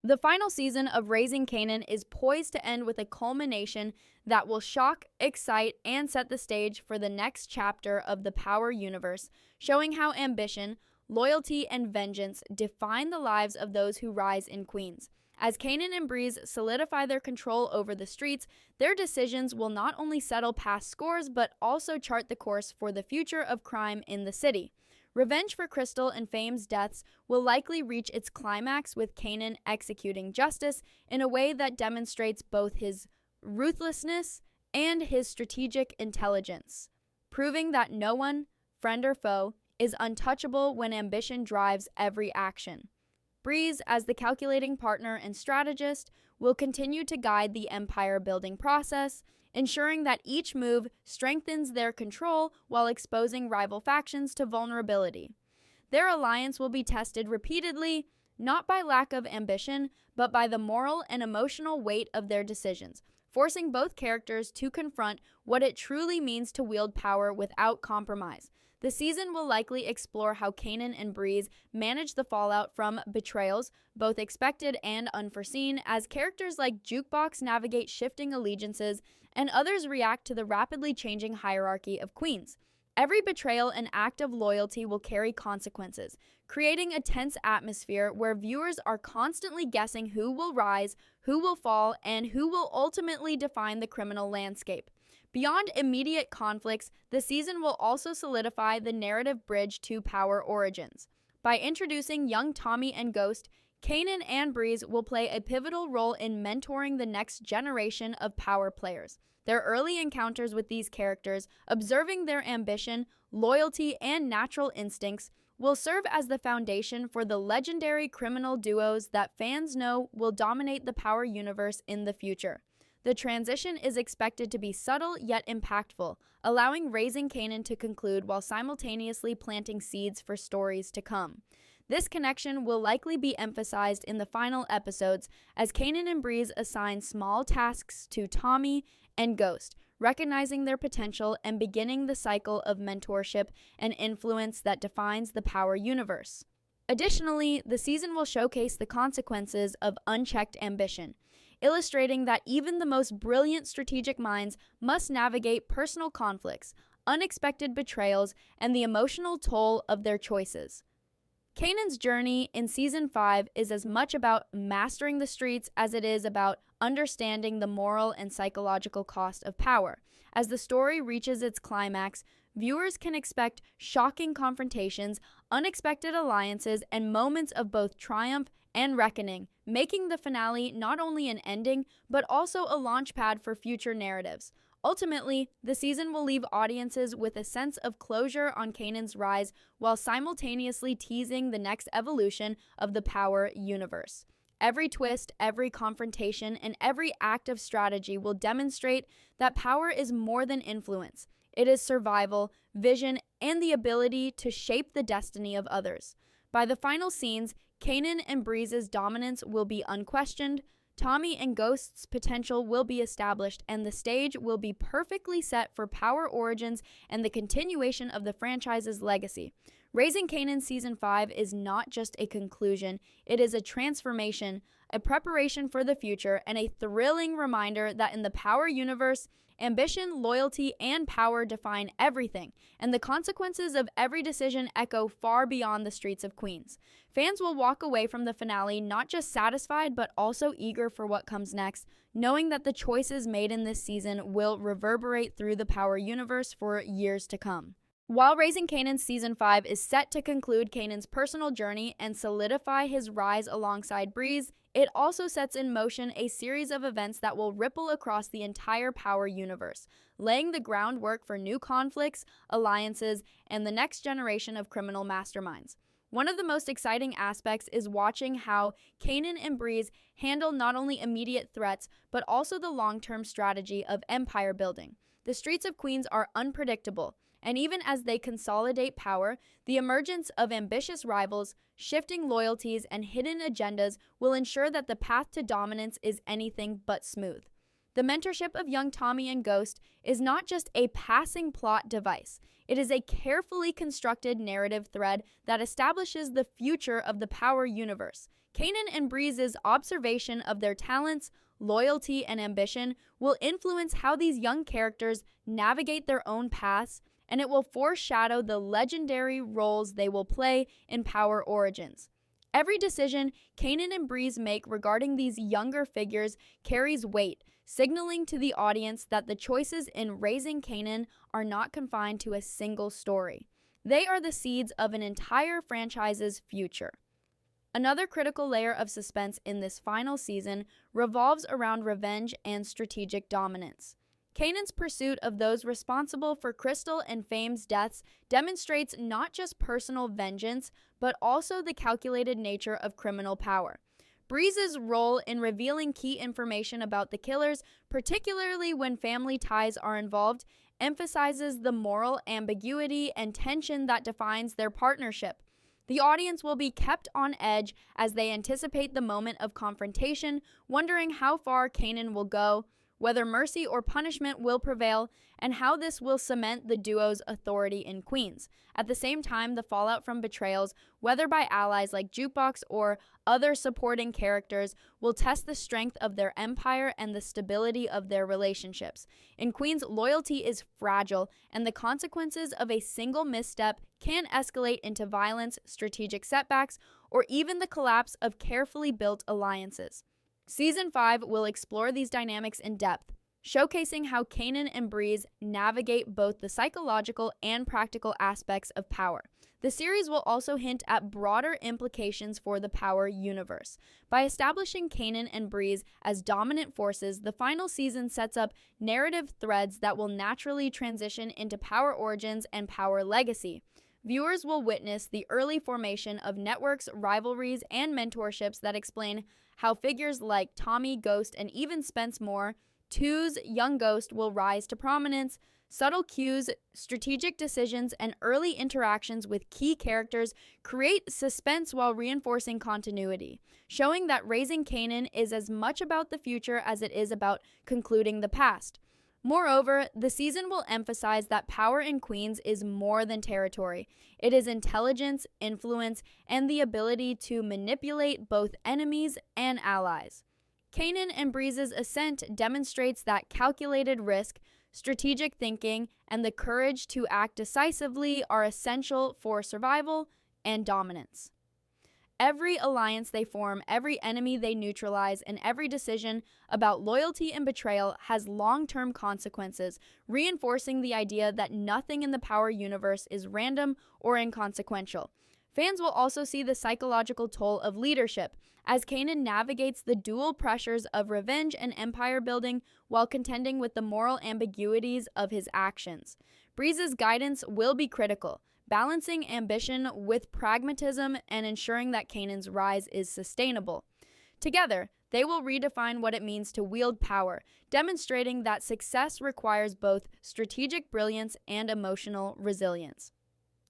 The final season of Raising Kanan is poised to end with a culmination that will shock, excite, and set the stage for the next chapter of the Power universe, showing how ambition, loyalty, and vengeance define the lives of those who rise in Queens. As Kanan and Breeze solidify their control over the streets, their decisions will not only settle past scores but also chart the course for the future of crime in the city. Revenge for Crystal and Fame's deaths will likely reach its climax with Kanan executing justice in a way that demonstrates both his ruthlessness and his strategic intelligence, proving that no one, friend or foe, is untouchable when ambition drives every action. Breeze, as the calculating partner and strategist, will continue to guide the empire-building process, ensuring that each move strengthens their control while exposing rival factions to vulnerability. Their alliance will be tested repeatedly, not by lack of ambition, but by the moral and emotional weight of their decisions, forcing both characters to confront what it truly means to wield power without compromise. The season will likely explore how Kanan and Breeze manage the fallout from betrayals, both expected and unforeseen, as characters like Jukebox navigate shifting allegiances and others react to the rapidly changing hierarchy of queens. Every betrayal and act of loyalty will carry consequences, creating a tense atmosphere where viewers are constantly guessing who will rise, who will fall, and who will ultimately define the criminal landscape. Beyond immediate conflicts, the season will also solidify the narrative bridge to Power origins. By introducing young Tommy and Ghost, Kanan and Breeze will play a pivotal role in mentoring the next generation of Power players. Their early encounters with these characters, observing their ambition, loyalty, and natural instincts, will serve as the foundation for the legendary criminal duos that fans know will dominate the Power universe in the future. The transition is expected to be subtle yet impactful, allowing Raising Kanan to conclude while simultaneously planting seeds for stories to come. This connection will likely be emphasized in the final episodes as Kanan and Breeze assign small tasks to Tommy and Ghost, recognizing their potential and beginning the cycle of mentorship and influence that defines the Power universe. Additionally, the season will showcase the consequences of unchecked ambition, illustrating that even the most brilliant strategic minds must navigate personal conflicts, unexpected betrayals, and the emotional toll of their choices. Kanan's journey in Season 5 is as much about mastering the streets as it is about understanding the moral and psychological cost of power. As the story reaches its climax, viewers can expect shocking confrontations, unexpected alliances, and moments of both triumph and reckoning, making the finale not only an ending, but also a launchpad for future narratives. Ultimately, the season will leave audiences with a sense of closure on Kanan's rise while simultaneously teasing the next evolution of the Power universe. Every twist, every confrontation, and every act of strategy will demonstrate that power is more than influence. It is survival, vision, and the ability to shape the destiny of others. By the final scenes, Kanan and Breeze's dominance will be unquestioned, Tommy and Ghost's potential will be established, and the stage will be perfectly set for Power origins and the continuation of the franchise's legacy. Raising Kanan Season 5 is not just a conclusion, it is a transformation, a preparation for the future, and a thrilling reminder that in the Power universe, ambition, loyalty, and power define everything, and the consequences of every decision echo far beyond the streets of Queens. Fans will walk away from the finale not just satisfied, but also eager for what comes next, knowing that the choices made in this season will reverberate through the Power universe for years to come. While Raising Kanan Season 5 is set to conclude Kanan's personal journey and solidify his rise alongside Breeze, it also sets in motion a series of events that will ripple across the entire Power universe, laying the groundwork for new conflicts, alliances, and the next generation of criminal masterminds. One of the most exciting aspects is watching how Kanan and Breeze handle not only immediate threats, but also the long-term strategy of empire building. The streets of Queens are unpredictable, and even as they consolidate power, the emergence of ambitious rivals, shifting loyalties, and hidden agendas will ensure that the path to dominance is anything but smooth. The mentorship of young Tommy and Ghost is not just a passing plot device. It is a carefully constructed narrative thread that establishes the future of the Power universe. Kanan and Breeze's observation of their talents, loyalty, and ambition will influence how these young characters navigate their own paths, and it will foreshadow the legendary roles they will play in Power Origins. Every decision Kanan and Breeze make regarding these younger figures carries weight, signaling to the audience that the choices in Raising Kanan are not confined to a single story. They are the seeds of an entire franchise's future. Another critical layer of suspense in this final season revolves around revenge and strategic dominance. Kanan's pursuit of those responsible for Crystal and Fame's deaths demonstrates not just personal vengeance, but also the calculated nature of criminal power. Breeze's role in revealing key information about the killers, particularly when family ties are involved, emphasizes the moral ambiguity and tension that defines their partnership. The audience will be kept on edge as they anticipate the moment of confrontation, wondering how far Kanan will go, whether mercy or punishment will prevail, and how this will cement the duo's authority in Queens. At the same time, the fallout from betrayals, whether by allies like Jukebox or other supporting characters, will test the strength of their empire and the stability of their relationships. In Queens, loyalty is fragile, and the consequences of a single misstep can escalate into violence, strategic setbacks, or even the collapse of carefully built alliances. Season 5 will explore these dynamics in depth, showcasing how Kanan and Breeze navigate both the psychological and practical aspects of power. The series will also hint at broader implications for the Power universe. By establishing Kanan and Breeze as dominant forces, the final season sets up narrative threads that will naturally transition into Power Origins and Power Legacy. Viewers will witness the early formation of networks, rivalries, and mentorships that explain how figures like Tommy, Ghost, and even Spence Moore, Two's young Ghost, will rise to prominence. Subtle cues, strategic decisions, and early interactions with key characters create suspense while reinforcing continuity, showing that Raising Kanan is as much about the future as it is about concluding the past. Moreover, the season will emphasize that power in Queens is more than territory. It is intelligence, influence, and the ability to manipulate both enemies and allies. Kanan and Breeze's ascent demonstrates that calculated risk, strategic thinking, and the courage to act decisively are essential for survival and dominance. Every alliance they form, every enemy they neutralize, and every decision about loyalty and betrayal has long-term consequences, reinforcing the idea that nothing in the Power universe is random or inconsequential. Fans will also see the psychological toll of leadership, as Kanan navigates the dual pressures of revenge and empire building while contending with the moral ambiguities of his actions. Breeze's guidance will be critical, balancing ambition with pragmatism and ensuring that Kanan's rise is sustainable. Together, they will redefine what it means to wield power, demonstrating that success requires both strategic brilliance and emotional resilience.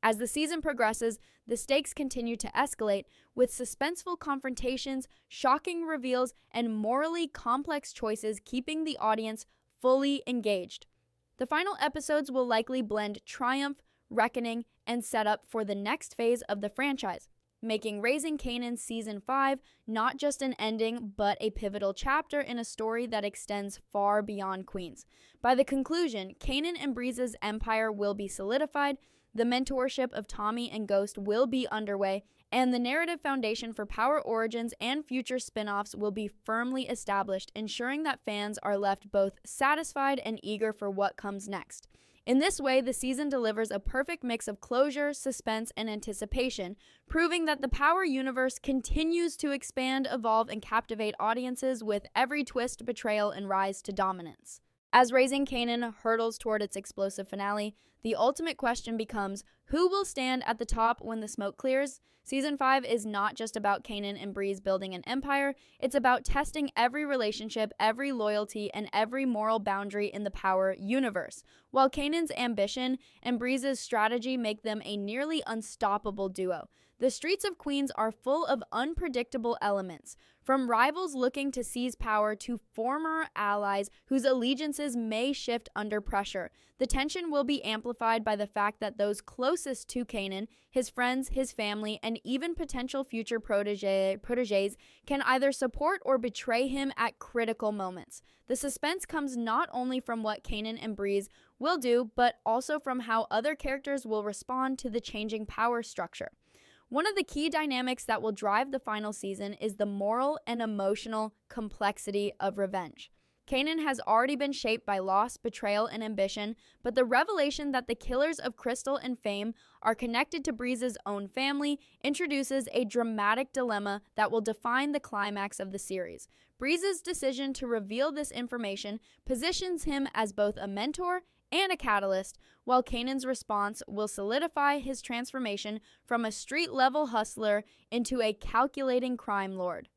As the season progresses, the stakes continue to escalate, with suspenseful confrontations, shocking reveals, and morally complex choices keeping the audience fully engaged. The final episodes will likely blend triumph, reckoning, and setup for the next phase of the franchise, making Raising Kanan Season 5 not just an ending, but a pivotal chapter in a story that extends far beyond Queens. By the conclusion, Kanan and Breeze's empire will be solidified, the mentorship of Tommy and Ghost will be underway, and the narrative foundation for Power Origins and future spin-offs will be firmly established, ensuring that fans are left both satisfied and eager for what comes next. In this way, the season delivers a perfect mix of closure, suspense, and anticipation, proving that the Power universe continues to expand, evolve, and captivate audiences with every twist, betrayal, and rise to dominance. As Raising Kanan hurtles toward its explosive finale, the ultimate question becomes, who will stand at the top when the smoke clears? Season 5 is not just about Kanan and Breeze building an empire, it's about testing every relationship, every loyalty, and every moral boundary in the Power universe. While Kanan's ambition and Breeze's strategy make them a nearly unstoppable duo, The streets of Queens are full of unpredictable elements, from rivals looking to seize power to former allies whose allegiances may shift under pressure. The tension will be amplified by the fact that those closest to Kanan, his friends, his family, and even potential future proteges can either support or betray him at critical moments. The suspense comes not only from what Kanan and Breeze will do, but also from how other characters will respond to the changing power structure. One of the key dynamics that will drive the final season is the moral and emotional complexity of revenge. Kanan has already been shaped by loss, betrayal, and ambition, but the revelation that the killers of Crystal and Fame are connected to Breeze's own family introduces a dramatic dilemma that will define the climax of the series. Breeze's decision to reveal this information positions him as both a mentor and a catalyst, while Kanan's response will solidify his transformation from a street-level hustler into a calculating crime lord.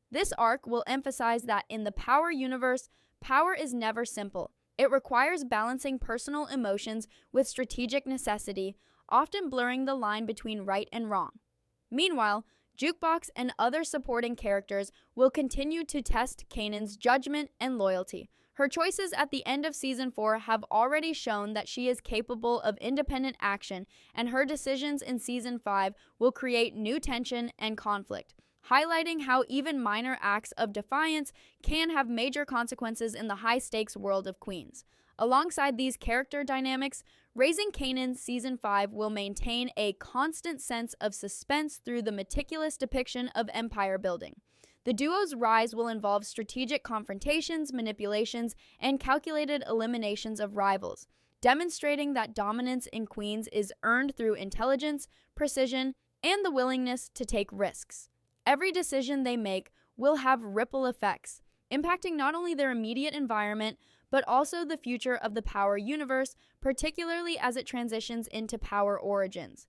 This arc will emphasize that in the Power universe, power is never simple. It requires balancing personal emotions with strategic necessity, often blurring the line between right and wrong. Meanwhile, Jukebox and other supporting characters will continue to test Kanan's judgment and loyalty. Her choices at the end of Season 4 have already shown that she is capable of independent action, and her decisions in Season 5 will create new tension and conflict, highlighting how even minor acts of defiance can have major consequences in the high-stakes world of Queens. Alongside these character dynamics, Raising Kanan Season 5 will maintain a constant sense of suspense through the meticulous depiction of empire building. The duo's rise will involve strategic confrontations, manipulations, and calculated eliminations of rivals, demonstrating that dominance in Queens is earned through intelligence, precision, and the willingness to take risks. Every decision they make will have ripple effects, impacting not only their immediate environment, but also the future of the Power universe, particularly as it transitions into Power Origins.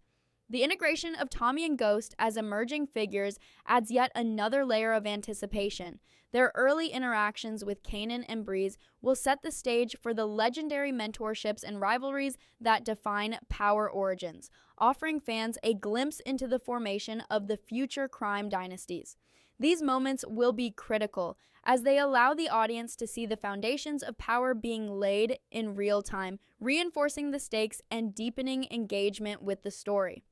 The integration of Tommy and Ghost as emerging figures adds yet another layer of anticipation. Their early interactions with Kanan and Breeze will set the stage for the legendary mentorships and rivalries that define Power Origins, offering fans a glimpse into the formation of the future crime dynasties. These moments will be critical, as they allow the audience to see the foundations of power being laid in real time, reinforcing the stakes and deepening engagement with the story.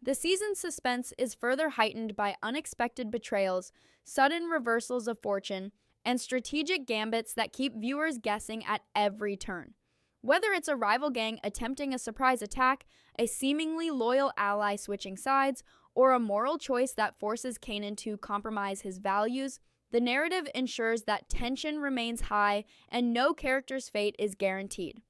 The season's suspense is further heightened by unexpected betrayals, sudden reversals of fortune, and strategic gambits that keep viewers guessing at every turn. Whether it's a rival gang attempting a surprise attack, a seemingly loyal ally switching sides, or a moral choice that forces Kanan to compromise his values, the narrative ensures that tension remains high and no character's fate is guaranteed.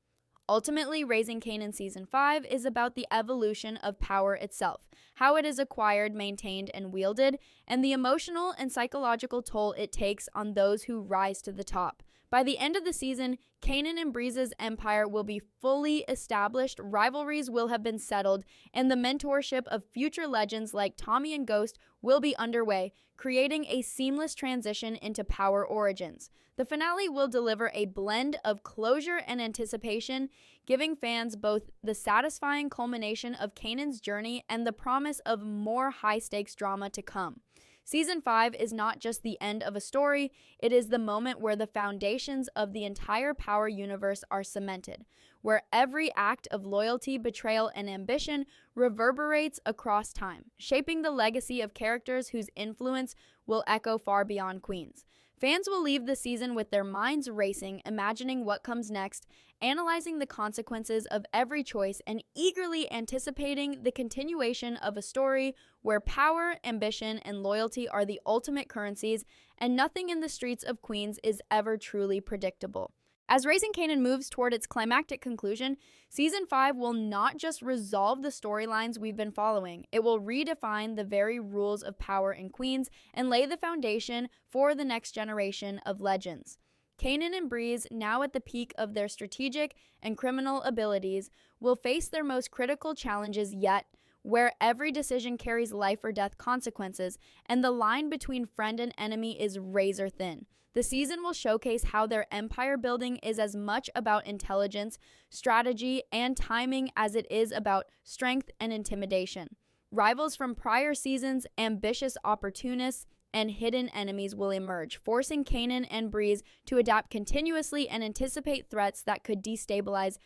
Ultimately, Raising Kanan Season 5 is about the evolution of power itself, how it is acquired, maintained, and wielded, and the emotional and psychological toll it takes on those who rise to the top. By the end of the season, Kanan and Breeze's empire will be fully established, rivalries will have been settled, and the mentorship of future legends like Tommy and Ghost will be underway, creating a seamless transition into Power Origins. The finale will deliver a blend of closure and anticipation, giving fans both the satisfying culmination of Kanan's journey and the promise of more high-stakes drama to come. Season 5 is not just the end of a story, it is the moment where the foundations of the entire Power universe are cemented, where every act of loyalty, betrayal, and ambition reverberates across time, shaping the legacy of characters whose influence will echo far beyond Queens. Fans will leave the season with their minds racing, imagining what comes next, analyzing the consequences of every choice, and eagerly anticipating the continuation of a story where power, ambition, and loyalty are the ultimate currencies, and nothing in the streets of Queens is ever truly predictable. As Raising Kanan moves toward its climactic conclusion, Season 5 will not just resolve the storylines we've been following, it will redefine the very rules of power in Queens and lay the foundation for the next generation of legends. Kanan and Breeze, now at the peak of their strategic and criminal abilities, will face their most critical challenges yet, where every decision carries life or death consequences, and the line between friend and enemy is razor thin. The season will showcase how their empire building is as much about intelligence, strategy, and timing as it is about strength and intimidation. Rivals from prior seasons, ambitious opportunists, and hidden enemies will emerge, forcing Kanan and Breeze to adapt continuously and anticipate threats that could destabilize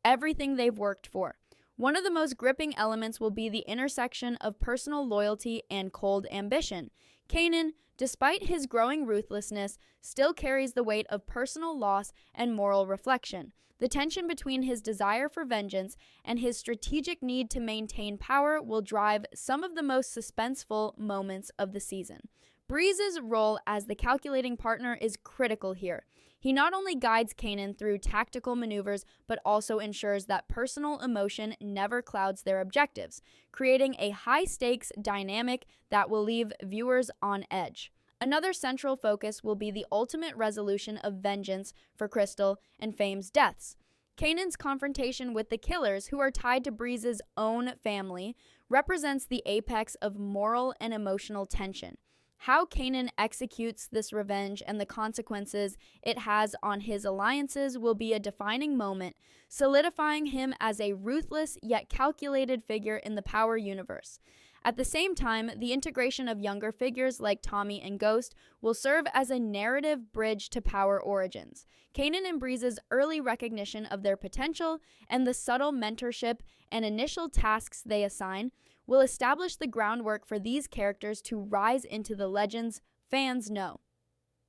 everything they've worked for. One of the most gripping elements will be the intersection of personal loyalty and cold ambition. Kanan, despite his growing ruthlessness, still carries the weight of personal loss and moral reflection. The tension between his desire for vengeance and his strategic need to maintain power will drive some of the most suspenseful moments of the season. Breeze's role as the calculating partner is critical here. He not only guides Kanan through tactical maneuvers, but also ensures that personal emotion never clouds their objectives, creating a high-stakes dynamic that will leave viewers on edge. Another central focus will be the ultimate resolution of vengeance for Crystal and Fame's deaths. Kanan's confrontation with the killers, who are tied to Breeze's own family, represents the apex of moral and emotional tension. How Kanan executes this revenge and the consequences it has on his alliances will be a defining moment, solidifying him as a ruthless yet calculated figure in the Power universe. At the same time, the integration of younger figures like Tommy and Ghost will serve as a narrative bridge to Power origins. Kanan and Breeze's early recognition of their potential and the subtle mentorship and initial tasks they assign will establish the groundwork for these characters to rise into the legends fans know.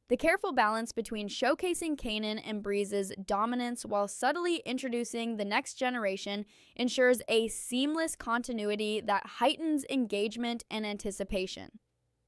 The careful balance between showcasing Kanan and Breeze's dominance while subtly introducing the next generation ensures a seamless continuity that heightens engagement and anticipation.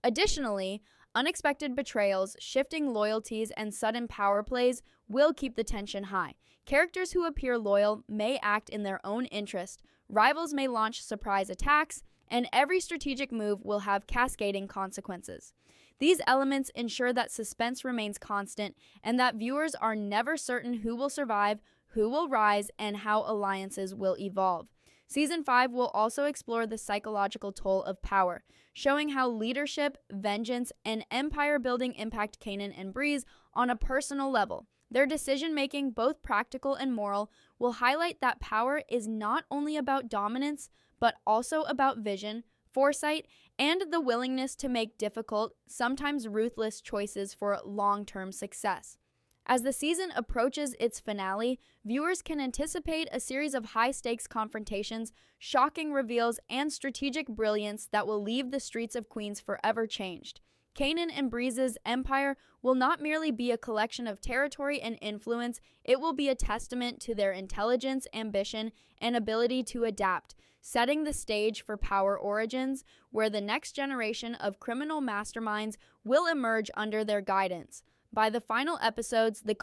Additionally, unexpected betrayals, shifting loyalties, and sudden power plays will keep the tension high. Characters who appear loyal may act in their own interest, rivals may launch surprise attacks, and every strategic move will have cascading consequences. These elements ensure that suspense remains constant and that viewers are never certain who will survive, who will rise, and how alliances will evolve. Season 5 will also explore the psychological toll of power, showing how leadership, vengeance, and empire-building impact Kanan and Breeze on a personal level. Their decision-making, both practical and moral, will highlight that power is not only about dominance, but also about vision, foresight, and the willingness to make difficult, sometimes ruthless choices for long-term success. As the season approaches its finale, viewers can anticipate a series of high-stakes confrontations, shocking reveals, and strategic brilliance that will leave the streets of Queens forever changed. Kanan and Breeze's empire will not merely be a collection of territory and influence, it will be a testament to their intelligence, ambition, and ability to adapt, setting the stage for Power origins, where the next generation of criminal masterminds will emerge under their guidance. By the final episodes, the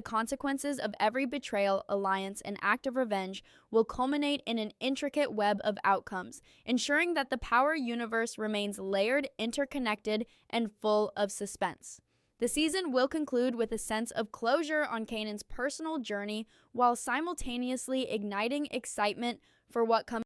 consequences of every betrayal, alliance, and act of revenge will culminate in an intricate web of outcomes, ensuring that the Power universe remains layered, interconnected, and full of suspense. The season will conclude with a sense of closure on Kanan's personal journey while simultaneously igniting excitement for what comes